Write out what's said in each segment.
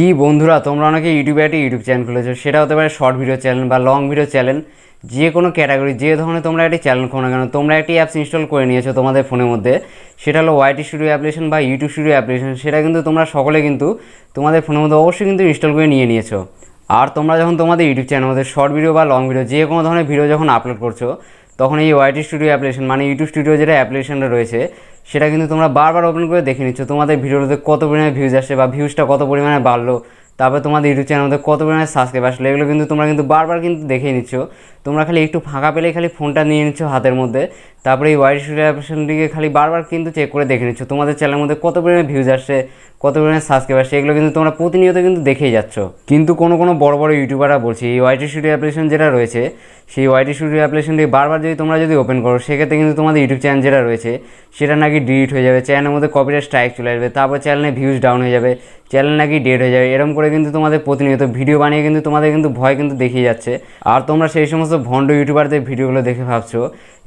কি বন্ধুরা, তোমরা অনেকে ইউটিউবে একটা ইউটিউব চ্যানেল খুলেছো, সেটা হতে পারে শর্ট ভিডিও চ্যানেল বা লং ভিডিও চ্যানেল। যে কোনো ক্যাটাগরি, যে ধরনের তোমরা একটি চ্যানেল খোলো না কেন, তোমরা একটি অ্যাপস ইনস্টল করে নিয়েছো তোমাদের ফোনের মধ্যে। সেটা হলো ওয়াইটি স্টুডিও অ্যাপ্লিকেশন বা ইউটিউব স্টুডিও অ্যাপ্লিকেশন। সেটা কিন্তু তোমরা সকলে কিন্তু তোমাদের ফোনের মধ্যে অবশ্যই কিন্তু ইনস্টল করে নিয়েছো। আর তোমরা যখন তোমাদের ইউটিউব চ্যানেলের মধ্যে শর্ট ভিডিও বা লং ভিডিও যে কোনো ধরনের ভিডিও যখন আপলোড করছো, তখন এই ওয়াইটি স্টুডিও অ্যাপ্লিকেশন মানে ইউটিউব স্টুডিও যেটা অ্যাপ্লিকেশনটা রয়েছে, সেটা কিন্তু তোমরা বারবার ওপেন করে দেখে নিচ্ছ তোমাদের ভিডিওতে কত পরিমাণে ভিউজ আসছে বা ভিউজটা কত পরিমাণে বাড়লো। তারপরে তোমাদের ইউটিউব চ্যানেলের মধ্যে কত পরিমাণে সাবস্ক্রাইব আসলে, এগুলো কিন্তু তোমরা কিন্তু বারবার কিন্তু দেখে নিচ্ছ। তোমরা খালি একটু ফাঁকা পেলেই খালি ফোনটা নিয়ে নিচ্ছ হাতের মধ্যে, তারপরে এই ওয়াইটি স্টুডিও অ্যাপ্লিকেশনটিকে খালি বারবার কিন্তু চেক করে দেখে নিচ্ছ তোমাদের চ্যানেলের মধ্যে কত পরিমাণে ভিউজ আসছে, কত পরিমাণে সাবস্ক্রাইব আসছে। এগুলো কিন্তু তোমরা প্রতিনিয়ত কিন্তু দেখেই যাচ্ছ। কিন্তু কোনো বড় বড় ইউটিউবাররা বলছে এই ওয়াইটি স্টুডিও অ্যাপ্লিকেশন যেটা রয়েছে, সেই ওয়াইটি স্টুডিও অ্যাপ্লিকেশনটি বারবার তোমরা যদি ওপেন করো, সেক্ষেত্রে কিন্তু তোমাদের ইউটিউব চ্যানেল যেটা রয়েছে সেটা নাকি ডিলিট হয়ে যাবে, চ্যানেলের মধ্যে কপিরাইট স্ট্রাইক চলে আসবে, তারপর চ্যানেলে ভিউজ ডাউন হয়ে যাবে, চ্যানেল নাকি ডেড হয়ে যাবে। এরকম করে কিন্তু তোমাদের প্রতিনিয়ত ভিডিও বানিয়ে কিন্তু তোমাদের কিন্তু ভয় কিন্তু দেখিয়ে যাচ্ছে। আর তোমরা সেই সমস্ত ভণ্ড ইউটিউবারদের ভিডিওগুলো দেখে ভাবছো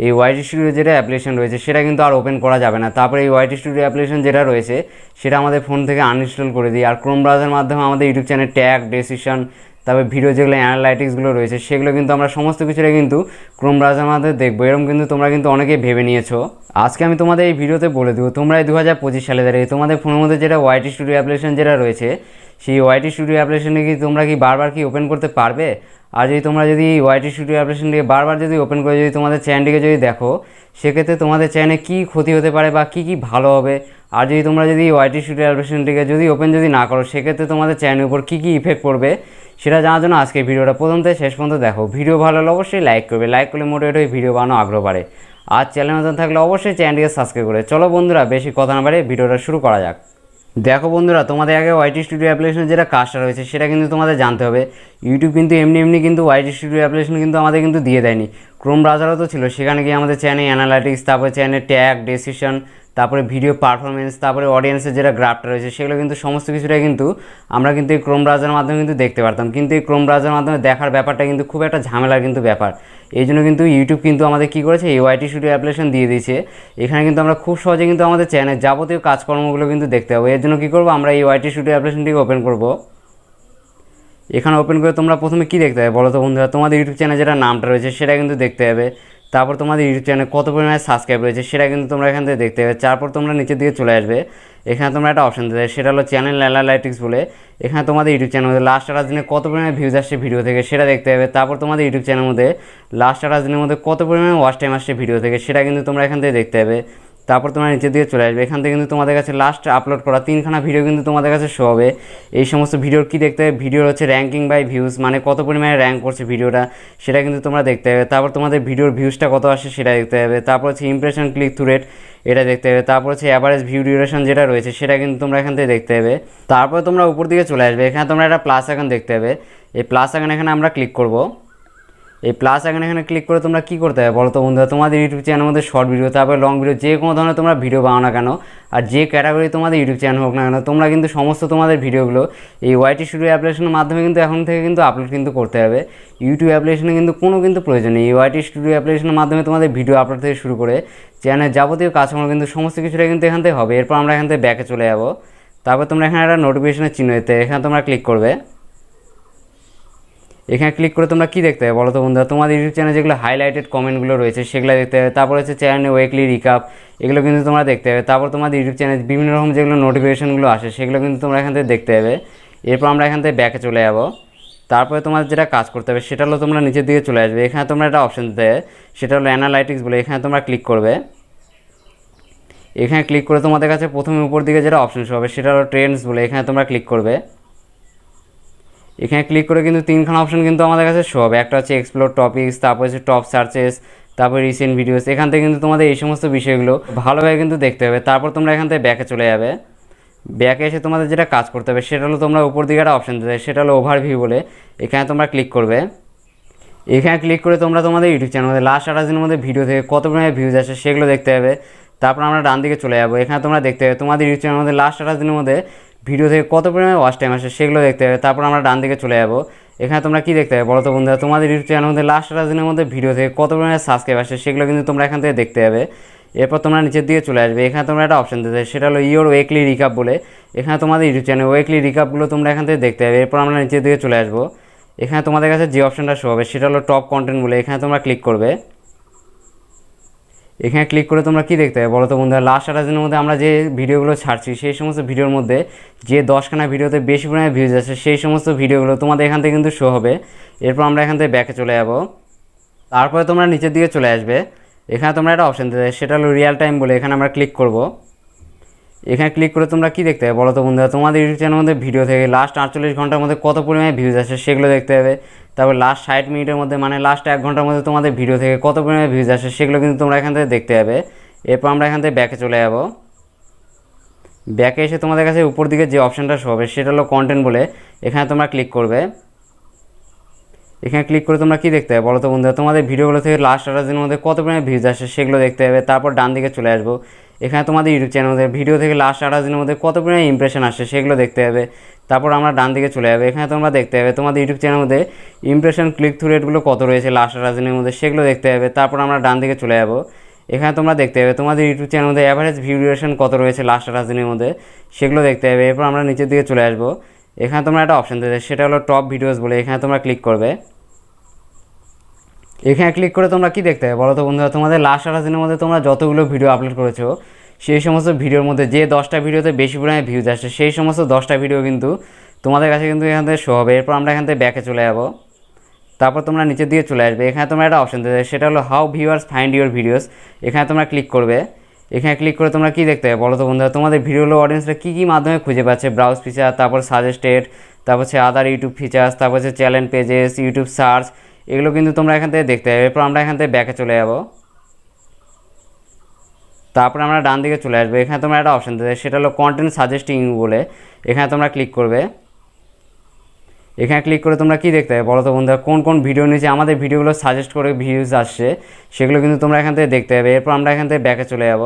এই ওয়াইটি স্টুডিও যেটা অ্যাপ্লিকেশন রয়েছে সেটা কিন্তু আর ওপেন করা যাবে না। তারপরে এই ওয়াইটি স্টুডিও অ্যাপ্লিকেশন যেটা রয়েছে সেটা আমাদের ফোন থেকে আনইনস্টল করে দিই, আর ক্রোম ব্রাউজারের মাধ্যমে আমাদের ইউটিউব চ্যানেল ট্যাগ, ডেসক্রিপশন, তারপরে ভিডিও যেগুলো অ্যানালাইটিক্সগুলো রয়েছে সেগুলো কিন্তু আমরা সমস্ত কিছুটা কিন্তু ক্রোম ব্রাউজারের মাধ্যমে দেখবো। এরকম কিন্তু তোমরা কিন্তু অনেকেই ভেবে নিয়েছো। আজকে আমি তোমাদের এই ভিডিওতে বলে দেবো তোমরা এই 2025 সালে দাঁড়িয়ে তোমাদের ফোনের মধ্যে যেটা ওয়াইটি স্টুডিও অ্যাপ্লিকেশন যেটা রয়েছে, সেই ওয়াইটি স্টুডিও অ্যাপ্লিকেশনে কি তোমরা কি বারবার কি ওপেন করতে পারবে। আর তোমরা যদি ওয়াইটি স্টুডিও অ্যাপ্লিকেশনটিকে বারবার ওপেন করে তোমাদের চ্যানেলটিকে দেখো, সেক্ষেত্রে তোমাদের চ্যানেলে কী ক্ষতি হতে পারে বা কী ভালো হবে। আর তোমরা ওয়াইটি স্টুডিও অ্যাপ্লিকেশনটিকে ওপেন না করো, সেক্ষেত্রে তোমাদের চ্যানেলের উপর কী ইফেক্ট পড়বে সেটা জানার জন্য আজকে ভিডিওটা প্রথম থেকে শেষ পর্যন্ত দেখো। ভিডিও ভালো হলে অবশ্যই লাইক করবে, লাইক করলে মোটিভেট হয়ে ভিডিও বানানো আগ্রহ বাড়ে। আর চ্যানেল নতুন থাকলে অবশ্যই চ্যানেলটিকে সাবস্ক্রাইব করে চলো বন্ধুরা, বেশি কথা না বাড়ে ভিডিওটা শুরু করা যাক। দেখো বন্ধুরা, তোমাদের আগে ওয়াইটি স্টুডিও অ্যাপ্লিকেশন যেটা কাজটা রয়েছে সেটা কিন্তু তোমাদের জানতে হবে। ইউটিউব কিন্তু এমনি কিন্তু ওয়াইটি স্টুডিও অ্যাপ্লিকেশন কিন্তু আমাদের কিন্তু দিয়ে দেয়নি। ক্রোম ব্রাউজারও তো ছিল, সেখানে গিয়ে আমাদের চ্যানেল অ্যানালাইটিক্স, তারপরে চ্যানেল ট্যাগ, ডেসক্রিপশন, তারপরে ভিডিও পারফরমেন্স, তারপরে অডিয়েন্সের যেটা গ্রাফটা রয়েছে সেগুলো কিন্তু সমস্ত কিছুটাই কিন্তু আমরা কিন্তু এই ক্রোম ব্রাউজারের মাধ্যমে কিন্তু দেখতে পারতাম। কিন্তু এই ক্রোম ব্রাউজারের মাধ্যমে দেখার ব্যাপারটা কিন্তু খুব একটা ঝামেলার কিন্তু ব্যাপার। এই জন্য কিন্তু ইউটিউব কিন্তু আমাদের কী করেছে, এই ওয়াইটি স্টুডিও অ্যাপ্লিকেশন দিয়ে দিয়েছে। এখানে কিন্তু আমরা খুব সহজে কিন্তু আমাদের চ্যানেল যাবতীয় কাজকর্মগুলো কিন্তু দেখতে হবে। এর জন্য কী করবো, আমরা এই ওয়াইটি স্টুডিও অ্যাপ্লিকেশনটিকে ওপেন করবো। এখানে ওপেন করে তোমরা প্রথমে কী দেখতে হবে বলো তো বন্ধুরা, তোমাদের ইউটিউব চ্যানেল যেটা নামটা রয়েছে সেটা কিন্তু দেখতে হবে। তারপর তোমাদের ইউটিউব চ্যানেলে কত পরিমাণে সাবস্ক্রাইব রয়েছে সেটা কিন্তু তোমরা এখান থেকে দেখতে হবে। তারপর তোমরা নিচের দিকে চলে আসবে, এখানে তোমরা একটা অপশন দেবে, সেটা হলো চ্যানেল অ্যানালাইটিক্স বলে। এখানে তোমাদের ইউটিউব চ্যানেলের মধ্যে লাস্ট 28 দিনে কত পরিমাণে ভিউজ আসছে ভিডিও থেকে সেটা দেখতে হবে। তারপর তোমাদের ইউটিউব চ্যানেলের মধ্যে লাস্ট 28 দিনের মধ্যে কত পরিমাণে ওয়াচ টাইম আসছে ভিডিও থেকে সেটা কিন্তু তোমরা এখান থেকে দেখতে হবে। তারপর তোমরা নিচের দিকে চলে আসবে, এখান থেকে কিন্তু তোমাদের কাছে লাস্ট আপলোড করা 3খানা ভিডিও কিন্তু তোমাদের কাছে শো হবে। এই সমস্ত ভিডিওর কী দেখতে হবে, ভিডিওর হচ্ছে র্যাঙ্কিং বাই ভিউজ, মানে কত পরিমাণে র্যাঙ্ক করছে ভিডিওটা সেটা কিন্তু তোমরা দেখতে হবে। তারপর তোমাদের ভিডিওর ভিউজটা কত আসে সেটা দেখতে হবে। তারপর হচ্ছে ইমপ্রেশন, ক্লিক থ্রু রেট, এটা দেখতে হবে। তারপর হচ্ছে অ্যাভারেজ ভিউ ডিউরেশন যেটা রয়েছে সেটা কিন্তু তোমরা এখান থেকে দেখতে হবে। তারপর তোমরা উপর দিকে চলে আসবে, এখানে তোমরা একটা প্লাস আইকন দেখতে হবে। এই প্লাস আইকন এখানে আমরা ক্লিক করব। এই প্লাস আইকন এখানে ক্লিক করে তোমরা কী করতে হবে বলো তো বন্ধুরা, তোমাদের ইউটিউব চ্যানেলের মধ্যে শর্ট ভিডিও, তারপরে লং ভিডিও, যে কোনো ধরনের তোমরা ভিডিও বানাও না কেন, আর যে ক্যাটাগরি তোমাদের ইউটিউব চ্যানেল হোক না কেন, তোমরা কিন্তু সমস্ত তোমাদের ভিডিওগুলো এই ওয়াইটি স্টুডিও অ্যাপ্লিকেশনের মাধ্যমে কিন্তু এখন থেকে কিন্তু আপলোড কিন্তু করতে হবে। ইউটিউব অ্যাপ্লিকেশনে কিন্তু কোনো প্রয়োজন নেই। এই ওয়াইটি স্টুডিও অ্যাপ্লিকেশনের মাধ্যমে তোমাদের ভিডিও আপলোড থেকে শুরু করে চ্যানেলের যাবতীয় কাজকর্ম কিন্তু সমস্ত কিছুটা কিন্তু এখান থেকে হবে। এরপর আমরা এখান থেকে ব্যাকে চলে যাবো। তারপর তোমরা এখানে একটা নোটিফিকেশনের চিহ্ন দিতে, এখানে তোমরা ক্লিক করবে। এখানে ক্লিক করে তোমরা কী দেখতে হবে বলো তো বন্ধুরা, তোমাদের ইউটিউব চ্যানেলে যেগুলো হাইলাইটেড কমেন্টগুলো রয়েছে সেগুলো দেখতে হবে। তারপর হচ্ছে চ্যানেলে উইকলি রিকাপ, এগুলো কিন্তু তোমরা দেখতে হবে। তারপর তোমাদের ইউটিউব চ্যানেলে বিভিন্ন রকম যেগুলো নোটিফিকেশনগুলো আসে সেগুলো কিন্তু তোমরা এখান থেকে দেখতে হবে। এরপর আমরা এখান থেকে ব্যাকে চলে যাবো। তারপরে তোমাদের যেটা কাজ করতে হবে সেটা হলো তোমরা নিচের দিকে চলে আসবে, এখানে তোমরা একটা অপশন দিতে হবে, সেটা হলো অ্যানালাইটিক্স বলে। এখানে তোমরা ক্লিক করবে। এখানে ক্লিক করে তোমাদের কাছে প্রথমে উপর দিকে যেটা অপশন শো হবে সেটা হলো ট্রেন্ডস বলে। এখানে তোমরা ক্লিক করবে। এখানে ক্লিক করে কিন্তু 3খানা অপশন কিন্তু আমাদের কাছে শো হবে। একটা হচ্ছে এক্সপ্লোর টপিকস, তারপর হচ্ছে টপ সার্চেস, তারপর রিসেন্ট ভিডিওস। এখান থেকে কিন্তু তোমাদের এই সমস্ত বিষয়গুলো ভালোভাবে কিন্তু দেখতে হবে। তারপর তোমরা এখান থেকে ব্যাকে চলে যাবে। ব্যাকে এসে তোমাদের যেটা কাজ করতে হবে সেটা হলো তোমরা উপর দিকে একটা অপশন দেবে, সেটা হলো ওভারভিউ বলে। এখানে তোমরা ক্লিক করবে। এখানে ক্লিক করে তোমরা তোমাদের ইউটিউব চ্যানেলের মধ্যে লাস্ট 28 দিনের মধ্যে ভিডিও থেকে কত পরিমাণে ভিউজ আসে সেগুলো দেখতে হবে। তারপর আমরা ডান দিকে চলে যাবো, এখানে তোমরা দেখতে হবে তোমাদের ইউটিউব চ্যানেলের মধ্যে লাস্ট 28 দিনের মধ্যে ভিডিও থেকে কত পরিমাণে ওয়াচ টাইম আসে সেগুলো দেখতে হবে। তারপর আমরা ডান দিকে চলে যাবো, এখানে তোমরা কী দেখতে হবে বলো তো বন্ধুরা, তোমাদের ইউটিউব চ্যানেলের মধ্যে লাস্ট 28 দিনের মধ্যে ভিডিও থেকে কত পরিমাণে সাবস্ক্রাইব আসে সেগুলো কিন্তু তোমরা এখান থেকে দেখতে হবে। এরপর তোমরা নিচের দিকে চলে আসবে, এখানে তোমরা একটা অপশান দিতে, সেটা হলো ইওর ওয়েকলি রিকাপ বলে। এখানে তোমাদের ইউটিউব চ্যানেল ওয়েকলি রিকাপগুলো তোমরা এখান থেকে দেখতে পাবে। এরপর আমরা নিচের দিকে চলে আসবো, এখানে তোমাদের কাছে যে অপশানটা শো হবে সেটা হলো টপ কন্টেন্ট বলে। এখানে তোমরা ক্লিক করবে। এখানে ক্লিক করে তোমরা কি দেখতে হবে বলো তো বন্ধুরা, লাস্ট 28 দিনের মধ্যে আমরা যে ভিডিওগুলো ছাড়ছি সেই সমস্ত ভিডিওর মধ্যে যে 10খানা ভিডিওতে বেশি পরিমাণে ভিউজ আছে সেই সমস্ত ভিডিওগুলো তোমাদের এখান থেকে কিন্তু শো হবে। এরপর আমরা এখান থেকে ব্যাকে চলে যাব। তারপরে তোমরা নিচের দিকে চলে আসবে, এখানে তোমরা একটা অপশান দিতে, সেটা হলো রিয়েল টাইম বলে। এখানে আমরা ক্লিক করব। এখানে ক্লিক করে তোমরা কি দেখতে হবে বলো তো বন্ধুরা, তোমাদের ইউটিউব চ্যানেলের মধ্যে ভিডিও থেকে লাস্ট 48 ঘন্টার মধ্যে কত পরিমাণে ভিউজ আসে সেগুলো দেখতে হবে। তারপর লাস্ট 60 মিনিটের মধ্যে মানে লাস্ট 1 ঘন্টার মধ্যে তোমাদের ভিডিও থেকে কত পরিমাণে ভিউজ আসে সেগুলো কিন্তু তোমরা এখান থেকে দেখতে হবে। এরপর আমরা এখান থেকে ব্যাকে চলে যাব। ব্যাকে এসে তোমাদের কাছে উপর দিকে যে অপশানটা শো হবে সেটা হলো কন্টেন্ট বলে। এখানে তোমরা ক্লিক করবে। এখানে ক্লিক করে তোমরা কি দেখতে হবে বলো তো বন্ধুরা, তোমাদের ভিডিওগুলো থেকে লাস্ট 28 দিনের মধ্যে কত পরিমাণে ভিউজ আসে সেগুলো দেখতে হবে। তারপর ডান দিকে চলে আসবো, এখানে তোমাদের ইউটিউব চ্যানেলের ভিডিও থেকে লাস্ট 28 দিনের মধ্যে কত পরিমাণে ইমপ্রেশন আসে সেগুলো দেখতে হবে। তারপর আমরা ডান দিকে চলে যাবে, এখানে তোমরা দেখতে হবে তোমাদের ইউটিউব চ্যানেলের মধ্যে ইমপ্রেশন ক্লিক থ্রু রেটগুলো কত রয়েছে লাস্ট 28 দিনের মধ্যে সেগুলো দেখতে হবে। তারপর আমরা ডান দিকে চলে যাব, এখানে তোমরা দেখতে হবে তোমাদের ইউটিউব চ্যানেলের মধ্যে অ্যাভারেজ ভিউ ডিউরেশন কত রয়েছে লাস্ট 28 দিনের মধ্যে সেগুলো দেখতে হবে। এরপর আমরা নিচের দিকে চলে আসবো, এখানে তোমরা একটা অপশান দেবে, সেটা হলো টপ ভিডিওস বলে। এখানে তোমরা ক্লিক করবে। এখানে ক্লিক করে তোমরা কি দেখতে হবে বলো তো বন্ধুরা, তোমাদের লাস্ট 28 দিনের মধ্যে তোমরা যতগুলো ভিডিও আপলোড করেছো সেই সমস্ত ভিডিওর মধ্যে যে 10টা ভিডিওতে বেশি পরিমাণে ভিউজ আসে সেই সমস্ত 10টা ভিডিও কিন্তু তোমাদের কাছে কিন্তু এখান থেকে শো হবে। এরপর আমরা এখান থেকে ব্যাকে চলে যাব। তারপর তোমরা নিচের দিকে চলে আসবে, এখানে তোমরা একটা অপশান দেবে, সেটা হলো how viewers find your videos. এখানে তোমরা ক্লিক করবে। এখানে ক্লিক করে তোমরা কি দেখতে হবে বলো তো বন্ধুরা, তোমাদের ভিডিওগুলো অডিয়েন্সরা কী মাধ্যমে খুঁজে পাচ্ছে, ব্রাউজ ফিচার, তারপর সাজেস্টেড, তারপর হচ্ছে আদার ইউটিউব ফিচার্স, তারপর হচ্ছে চ্যানেল পেজেস, ইউটিউব সার্চ, এগুলো কিন্তু তোমরা এখান থেকে দেখতে হবে। এরপর আমরা এখান থেকে ব্যাকে চলে যাব। তারপরে আমরা ডান দিকে চলে আসবো, এখানে তোমরা একটা অপশান দেবে, সেটা হলো কন্টেন্ট সাজেস্টিং বলে। এখানে তোমরা ক্লিক করবে। এখানে ক্লিক করে তোমরা কি দেখতে হবে বলো তো বন্ধুরা, কোন কোন ভিডিও নিচে আমাদের ভিডিওগুলো সাজেস্ট করে ভিউজ আসছে সেগুলো কিন্তু তোমরা এখান থেকে দেখতে হবে। এরপর আমরা এখান থেকে ব্যাকে চলে যাব।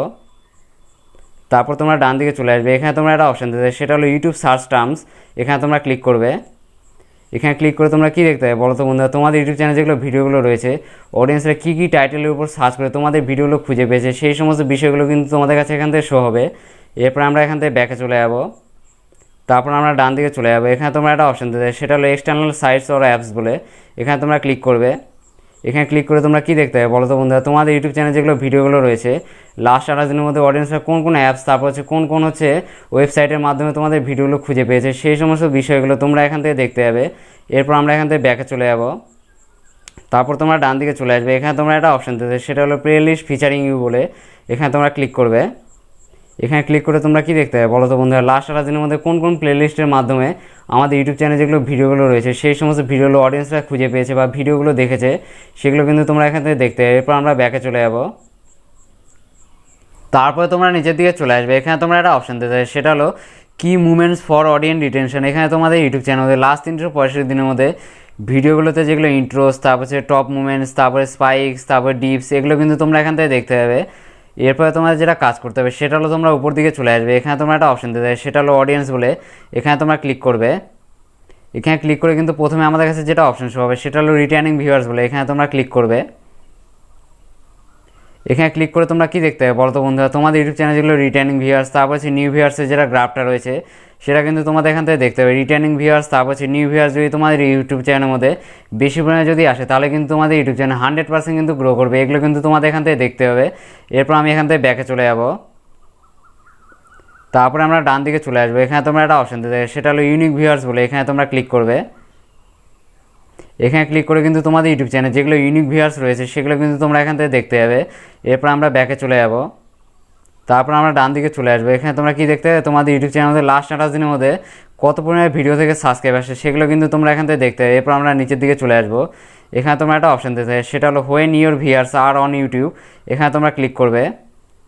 তারপর তোমরা ডান দিকে চলে আসবে, এখানে তোমরা একটা অপশান দেবে, সেটা হলো ইউটিউব সার্চ টার্মস। এখানে তোমরা ক্লিক করবে। এখানে ক্লিক করে তোমরা কি দেখতে হবে বলো তো বন্ধুরা, তোমাদের ইউটিউব চ্যানেলে যেগুলো ভিডিওগুলো রয়েছে অডিয়েন্সরা কী টাইটেলের উপর সার্চ করে তোমাদের ভিডিওগুলো খুঁজে পেয়েছে সেই সমস্ত বিষয়গুলো কিন্তু তোমাদের কাছে এখান থেকে শো হবে। এরপর আমরা এখান থেকে ব্যাকে চলে যাব। তারপর আমরা ডান দিকে চলে যাবো, এখানে তোমরা একটা অপশান দেবে, সেটা হলো এক্সটার্নাল সাইটস অর অ্যাপস বলে। এখানে তোমরা ক্লিক করবে। এখানে ক্লিক করে তোমরা কি দেখতে হবে বলো তো বন্ধুরা, তোমাদের ইউটিউব চ্যানেলে যেগুলো ভিডিওগুলো রয়েছে লাস্ট 28 দিনের মধ্যে অডিয়েন্সরা কোন কোন অ্যাপস, তারপর হচ্ছে কোন হচ্ছে ওয়েবসাইটের মাধ্যমে তোমাদের ভিডিওগুলো খুঁজে পেয়েছে সেই সমস্ত বিষয়গুলো তোমরা এখান থেকে দেখতে হবে। এরপর আমরা এখান থেকে ব্যাকে চলে যাব। তারপর তোমরা ডান দিকে চলে আসবে, এখানে তোমরা একটা অপশান দেবে, সেটা হলো প্লে লিস্ট ফিচারিং ইউ বলে। এখানে তোমরা ক্লিক করবে। এখানে ক্লিক করে তোমরা কি দেখতে হবে বলো তো বন্ধুরা, লাস্ট 28 দিনের মধ্যে কোন কোন প্লে লিস্টের মাধ্যমে আমাদের ইউটিউব চ্যানেলে যেগুলো ভিডিওগুলো রয়েছে সেই সমস্ত ভিডিওগুলো অডিয়েন্সরা খুঁজে পেয়েছে বা ভিডিওগুলো দেখেছে সেগুলো কিন্তু তোমরা এখান থেকে দেখতে হবে। এরপর আমরা ব্যাকে চলে যাব। তারপরে তোমরা নিচের দিকে চলে আসবে, এখানে তোমরা একটা অপশান দেবে, সেটা হলো কি মুভমেন্টস ফর অডিয়েন্স রিটেনশন। এখানে তোমাদের ইউটিউব চ্যানেলে লাস্ট 365 দিনের মধ্যে ভিডিওগুলোতে যেগুলো ইন্ট্রোস, তারপর হচ্ছে টপ মুভমেন্টস, তারপরে স্পাইকস, তারপর ডিপস, এগুলো কিন্তু তোমরা এখান থেকে দেখতে হবে। এরপরে তোমাদের যেটা কাজ করতে হবে সেটা হলো তোমরা উপর দিকে চলে আসবে, এখানে তোমরা একটা অপশান দেবে, সেটা হলো অডিয়েন্স বলে। এখানে তোমরা ক্লিক করবে। এখানে ক্লিক করে কিন্তু প্রথমে আমাদের কাছে যেটা অপশান শো হবে সেটা হলো রিটার্নিং ভিউয়ার্স বলে। এখানে তোমরা ক্লিক করবে। এখানে ক্লিক করে তোমরা কি দেখতে হবে বলো তো বন্ধুরা, তোমাদের ইউটিউব চ্যানেল যেগুলো রিটার্নিং ভিউয়ার্স, তারপর হচ্ছে নিউ ভিউয়ার্সের যেটা গ্রাফটা রয়েছে সেটা কিন্তু তোমাদের এখান থেকে দেখতে হবে। রিটার্নিং ভিউয়ার্স, তারপর হচ্ছে নিউ ভিউয়ার্স যদি তোমাদের ইউটিউব চ্যানেলের মধ্যে বেশি পরিমাণে যদি আসে তাহলে কিন্তু তোমাদের ইউটিউব চ্যানেল 100% কিন্তু গ্রো করবে। এগুলো কিন্তু তোমাদের এখান থেকে দেখতে হবে। এরপর আমি এখান থেকে ব্যাকে চলে যাব। তারপরে আমরা ডান দিকে চলে আসবো, এখানে তোমরা একটা অপশান দেবে, সেটা হলো ইউনিক ভিউয়ার্স বলে। এখানে তোমরা ক্লিক করবে। এখানে ক্লিক করে কিন্তু তোমাদের ইউটিউব চ্যানেল যেগুলো ইউনিক ভিউয়ার্স রয়েছে সেগুলো কিন্তু তোমরা এখান থেকে দেখতে হবে। এরপর আমরা ব্যাকে চলে যাব। তারপর আমরা ডান দিকে চলে আসবো, এখানে তোমরা কি দেখতে হবে তোমাদের ইউটিউব চ্যানেলের লাস্ট 28 দিনের মধ্যে কত পরিমাণে ভিডিও থেকে সাবস্ক্রাইব আসে সেগুলো কিন্তু তোমরা এখান থেকে দেখতে হবে। এরপর আমরা নিচের দিকে চলে আসবো, এখানে তোমরা একটা অপশান দিতে হবে, সেটা হলো when your viewers are on YouTube. এখানে তোমরা ক্লিক করবে।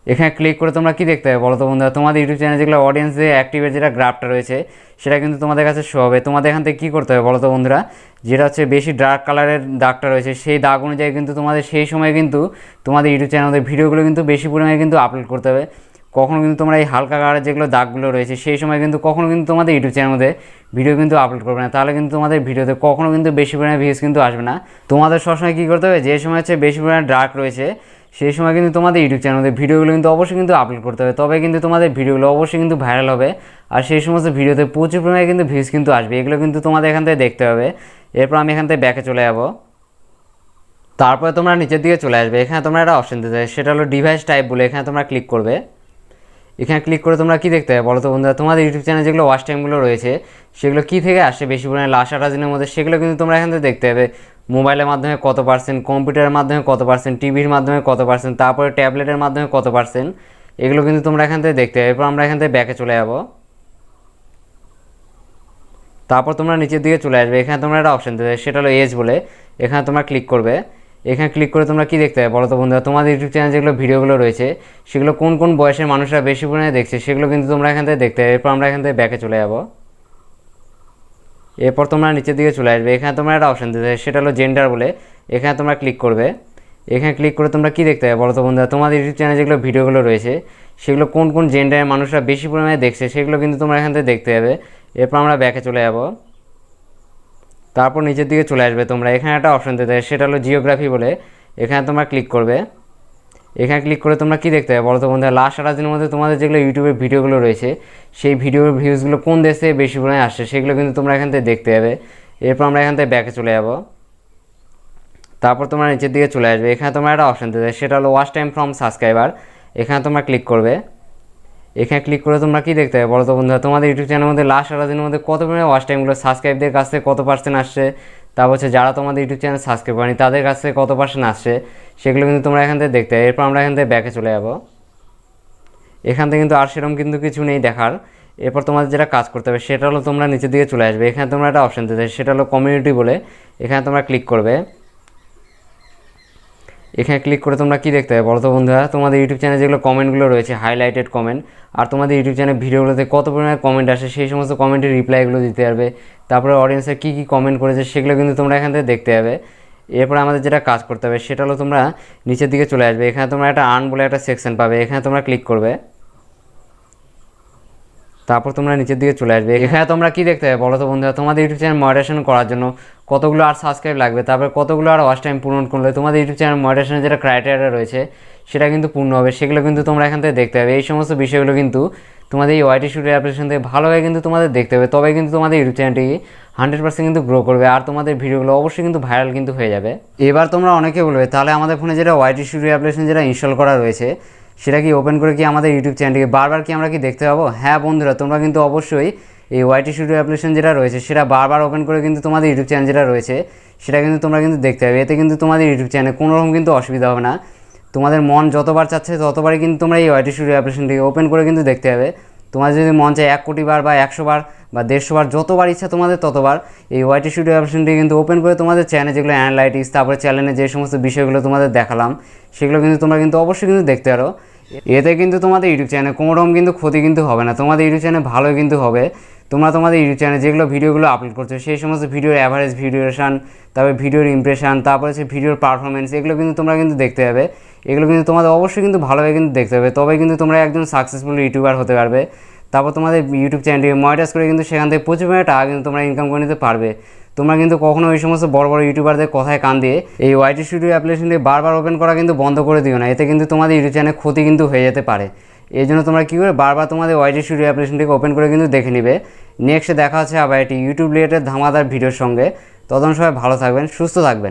এখানে ক্লিক করে তোমরা কি দেখতে হবে বলো তো বন্ধুরা, তোমাদের ইউটিউব চ্যানেলে যেগুলো অডিয়েন্সে অ্যাক্টিভের যেটা গ্রাফটা রয়েছে সেটা কিন্তু তোমাদের কাছে শো হবে। তোমাদের এখান থেকে কী করতে হবে বলো তো বন্ধুরা, যেটা হচ্ছে বেশি ডার্ক কালারের দাগটা রয়েছে সেই দাগ অনুযায়ী কিন্তু তোমাদের সেই সময় কিন্তু তোমাদের ইউটিউব চ্যানেলের ভিডিওগুলো কিন্তু বেশি পরিমাণে কিন্তু আপলোড করতে হবে। কখনো কিন্তু তোমরা এই হালকা কালারের যেগুলো দাগগুলো রয়েছে সেই সময় কিন্তু কখনো কিন্তু তোমাদের ইউটিউব চ্যানেলের মধ্যে ভিডিও কিন্তু আপলোড করবে না, তাহলে কিন্তু তোমাদের ভিডিওতে কখনো কিন্তু বেশি পরিমাণে ভিউজ কিন্তু আসবে না। তোমাদের সবসময় কী করতে হবে, যে সময় হচ্ছে বেশি পরিমাণে ডার্ক রয়েছে সেই সময় কিন্তু তোমাদের ইউটিউব চ্যানেলে ভিডিওগুলো কিন্তু অবশ্যই কিন্তু আপলোড করতে হবে, তবে কিন্তু তোমাদের ভিডিওগুলো অবশ্যই কিন্তু ভাইরাল হবে। আর সেই সমস্ত ভিডিওতে প্রচুর পরিমাণে কিন্তু ভিউজ কিন্তু আসবে, এগুলো কিন্তু তোমাদের এখান থেকে দেখতে হবে। এরপর আমি এখান থেকে ব্যাকে চলে যাবো। তারপরে তোমরা নিচের দিকে চলে আসবে, এখানে তোমরা একটা অপশন দিতে, সেটা হলো ডিভাইস টাইপ বলে, এখানে তোমরা ক্লিক করবে। এখানে ক্লিক করে তোমরা কী দেখতে হবে বলো তো বন্ধুরা, তোমাদের ইউটিউব চ্যানেলে যেগুলো ওয়াচ টাইমগুলো রয়েছে সেগুলো কী থেকে আসে বেশি পরিমাণে লাস্ট 8 দিনের মধ্যে, সেগুলো কিন্তু তোমরা এখান থেকে দেখতে হবে। মোবাইলের মাধ্যমে কত পার্সেন্ট, কম্পিউটারের মাধ্যমে কত পার্সেন্ট, টিভির মাধ্যমে কত পার্সেন্ট, তারপরে ট্যাবলেটের মাধ্যমে কত পার্সেন্ট, এগুলো কিন্তু তোমরা এখান থেকে দেখতে হবে। এরপর আমরা এখান থেকে ব্যাকে চলে যাবো। তারপর তোমরা নিচের দিকে চলে আসবে, এখানে তোমরা একটা অপশন দেবে, সেটা হলো এজ বলে, এখানে তোমরা ক্লিক করবে। এখানে ক্লিক করে তোমরা কী দেখতে হবে বলো তো বন্ধুরা, তোমাদের ইউটিউব চ্যানেলে যেগুলো ভিডিওগুলো রয়েছে সেগুলো কোন কোন বয়সের মানুষরা বেশি পরিমাণে দেখছে সেগুলো কিন্তু তোমরা এখান থেকে দেখতে হবে। এরপর আমরা এখান থেকে ব্যাকে চলে যাবো। এরপর তোমরা নিচের দিকে চলে আসবে, এখানে তোমরা একটা অপশন দেবে, সেটা হলো জেন্ডার বলে, এখানে তোমরা ক্লিক করবে। এখানে ক্লিক করে তোমরা কী দেখতে হবে বলো তো বন্ধুরা, তোমাদের ইউটিউব চ্যানেলে যেগুলো ভিডিওগুলো রয়েছে সেগুলো কোন কোন জেন্ডারের মানুষরা বেশি পরিমাণে দেখছে সেগুলো কিন্তু তোমরা এখান থেকে দেখতে হবে। এরপর আমরা ব্যাকে চলে যাবো। তারপর নিচের দিকে চলে আসবে, তোমরা এখানে একটা অপশন দিতে, সেটা হলো জিওগ্রাফি বলে, এখানে তোমরা ক্লিক করবে। এখানে ক্লিক করে তোমরা কী দেখতে হবে বলো তো বন্ধুরা, লাস্ট 8 দিনের মধ্যে তোমাদের যেগুলো ইউটিউবের ভিডিওগুলো রয়েছে সেই ভিডিওর ভিউজগুলো কোন দেশে বেশি পরিমাণে আসছে সেগুলো কিন্তু তোমরা এখান থেকে দেখতে হবে। এরপর আমরা এখান থেকে ব্যাকে চলে যাব। তারপর তোমরা নিচের দিকে চলে আসবে, এখানে তোমরা একটা অপশন দেবে, সেটা হলো ওয়াচ টাইম ফ্রম সাবস্ক্রাইবার, এখানে তোমরা ক্লিক করবে। এখানে ক্লিক করে তোমরা কী দেখতে হবে বলো তো বন্ধুরা, তোমাদের ইউটিউব চ্যানেলের মধ্যে লাস্ট 8 দিনের মধ্যে কত পরিমাণে ওয়াচ টাইমগুলো সাবস্ক্রাইবদের কাছ থেকে কত পার্সেন্ট আসছে, তারপর হচ্ছে যারা তোমাদের ইউটিউব চ্যানেল সাবস্ক্রাইব করেনি তাদের কাছ থেকে কত পার্সেন্ট আসছে সেগুলো কিন্তু তোমরা এখান থেকে দেখতে হবে। এরপর আমরা এখান থেকে ব্যাকে চলে যাব। এখান থেকে কিন্তু আর সেরকম কিন্তু কিছু নেই দেখার। এরপর তোমাদের যেটা কাজ করতে হবে সেটা হলো তোমরা নিচের দিকে চলে আসবে, এখানে তোমরা একটা অপশন দিতে, সেটা হলো কমিউনিটি বলে, এখানে তোমরা ক্লিক করবে। এখানে ক্লিক করে তোমরা কী দেখতে হবে বলো তো বন্ধুরা, তোমাদের ইউটিউব চ্যানেলে যেগুলো কমেন্টগুলো রয়েছে হাইলাইটেড কমেন্ট, আর তোমাদের ইউটিউব চ্যানেল ভিডিওগুলোতে কত পরিমাণে কমেন্ট আসে সেই সমস্ত কমেন্টের রিপ্লাইগুলো দিতে পারবে। তারপরে অডিয়েন্সের কী কী কমেন্ট করেছে সেগুলো কিন্তু তোমরা এখান থেকে দেখতে হবে। এরপরে আমাদের যেটা কাজ করতে হবে সেটা হলো তোমরা নিচের দিকে চলে আসবে, এখানে তোমরা একটা আর্ন বলে একটা সেকশন পাবে, এখানে তোমরা ক্লিক করবে। তারপর তোমরা নিচের দিকে চলে আসবে, এখানে তোমরা কী দেখতে হবে বলো তো বন্ধুরা, তোমাদের ইউটিউব চ্যানেল মডারেশন করার জন্য কতগুলো আর সাবস্ক্রাইব লাগবে, তারপরে কতগুলো আর ওয়াচ টাইম পূরণ করলে তোমাদের ইউটিউব চ্যানেল মডারেশনের যেটা ক্রাইটেরিয়া রয়েছে সেটা কিন্তু পূর্ণ হবে, সেগুলো কিন্তু তোমরা এখান থেকে দেখতে হবে। এই সমস্ত বিষয়গুলো কিন্তু তোমাদের এই ওয়াইটি স্টুডিও অ্যাপ্লিকেশন থেকে ভালোভাবে কিন্তু তোমাদের দেখতে হবে, তবে কিন্তু তোমাদের ইউটিউব চ্যানেলটি 100% কিন্তু গ্রো করবে, আর তোমাদের ভিডিওগুলো অবশ্যই কিন্তু ভাইরাল কিন্তু হয়ে যাবে। এবার তোমরা অনেকে বলবে তাহলে আমাদের ফোনে যেটা ওয়াইটি স্টুডিও অ্যাপ্লিকেশন যেটা ইনস্টল করা রয়েছে সেটা কি ওপেন করে কি আমাদের ইউটিউব চ্যানেলটিকে বারবার কি আমরা কি দেখতে পাবো? হ্যাঁ বন্ধুরা, তোমরা কিন্তু অবশ্যই এই ওয়াইটি স্টুডিও অ্যাপ্লিকেশন যেটা রয়েছে সেটা বারবার ওপেন করে কিন্তু তোমাদের ইউটিউব চ্যানেল যেটা রয়েছে সেটা কিন্তু তোমরা কিন্তু দেখতে পাবে। এতে কিন্তু তোমাদের ইউটিউব চ্যানেলে কোনো রকম কিন্তু অসুবিধা হবে না। তোমাদের মন যতবার চাচ্ছে ততবারই কিন্তু তোমরা এই ওয়াইটি স্টুডিও অ্যাপ্লিকেশনটিকে ওপেন করে কিন্তু দেখতে হবে। তোমার যদি মন চায় 1 কোটি বার বা 100 বার বা 150 বার, যতবার ইচ্ছা তোমাদের ততবার এই ওয়াইটি স্টুডিও অ্যাপ্লিকেশনটি কিন্তু ওপেন করে তোমাদের চ্যানেলে যেগুলো অ্যানালাইটিক্স, তারপরে চ্যানেলে যে সমস্ত বিষয়গুলো তোমাদের দেখালাম সেগুলো কিন্তু তোমরা কিন্তু অবশ্যই কিন্তু দেখতে পারো। এতে কিন্তু তোমাদের ইউটিউব চ্যানেলে কোনো রকম কিন্তু ক্ষতি কিন্তু হবে না, তোমাদের ইউটিউব চ্যানেল ভালোই কিন্তু হবে। তোমরা তোমাদের ইউটিউব চ্যানেলে যেগুলো ভিডিওগুলো আপলোড করছো সেই সমস্ত ভিডিওর অ্যাভারেজ ভিডিওরেশন, তারপরে ভিডিওর ইমপ্রেশন, তারপরে হচ্ছে ভিডিওর পারফরমেন্স, এগুলো কিন্তু তোমরা কিন্তু দেখতে হবে। এগুলো কিন্তু তোমাদের অবশ্যই কিন্তু ভালোভাবে কিন্তু দেখতে হবে, তবেই কিন্তু তোমরা একজন সাকসেসফুল ইউটিউবার হতে পারবে। তারপর তোমাদের ইউটিউব চ্যানেলটিকে মনিটাইজ করে কিন্তু সেখান থেকে প্রচুর পরিমাণে টাকা কিন্তু তোমরা ইনকাম করে নিতে পারবে। তোমরা কিন্তু কখনো ওই সমস্ত বড় বড় ইউটিউবারদের কথায় কান দিয়ে এই ওয়াইটি স্টুডিও অ্যাপ্লিকেশনটি বারবার ওপেন করা কিন্তু বন্ধ করে দিও না, এতে কিন্তু তোমাদের ইউটিউব চ্যানেলে ক্ষতি কিন্তু হয়ে যেতে পারে। এই জন্য তোমরা কী করে বারবার তোমাদের ওয়াইটি স্টুডিও অ্যাপ্লিকেশনটিকে ওপেন করে কিন্তু দেখে নিবে। নেক্সট দেখা হচ্ছে আবার একটি ইউটিউব রিলেটেড ধামাদার ভিডিওর সঙ্গে। ততক্ষণ সবাই ভালো থাকবেন, সুস্থ থাকবেন।